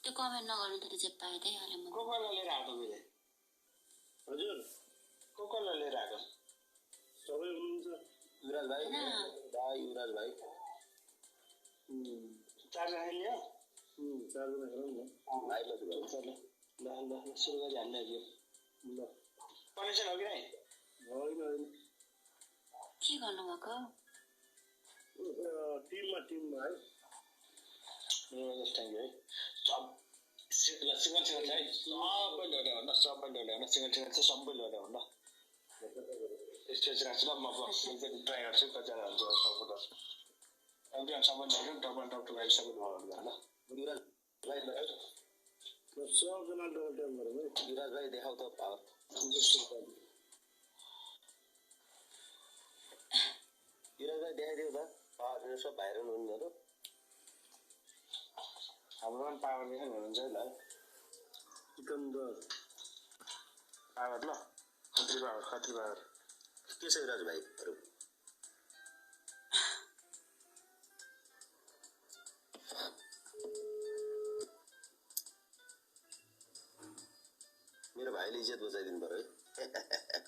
त्यो कमेन्ट नगर्नु त चाहिँ पाइदै हाले म कोकोला लिएर आएको मैले हजुर कोकोला लिएर आएको सबै हुनुहुन्छ युवराज भाइ भाइ युवराज भाइ चारजना लियो चारजना खेलौँ न भाइ ल सुरु गरी हाल्ने यो ल कनेक्सन हो कि नै होइन होइन के गर्नुभएको टिममा है थ्याङ्क यू है सब सिंगल सिंगल चाहिँ है सबै ल्याउने भन्दा सबै ल्याउने सिंगल सिंगल चाहिँ सबै ल्याउने भन्दा स्टेज राख्छु ल म एकचोटि ट्राई गर्छु कतिजना हुन्छ सपोर्टर एकदम सबै ल्याउनु डबल टप टु भाइ सबै ल्याउनु ल युवराज भाइ सबजना डबल ट्याप गरौँ है युवराज भाइ देखाउ त पावर युवराज भाइ देखाइदेऊ त पावर सब भाइरल हुनु त हाम्रो पनि पावर देख्नु हुनुहुन्छ है ल सिकन्दर पावर ल कति पावर के छ युवराज भाइहरू मेरो भाइले इज्जत बचाइदिनु पर्यो है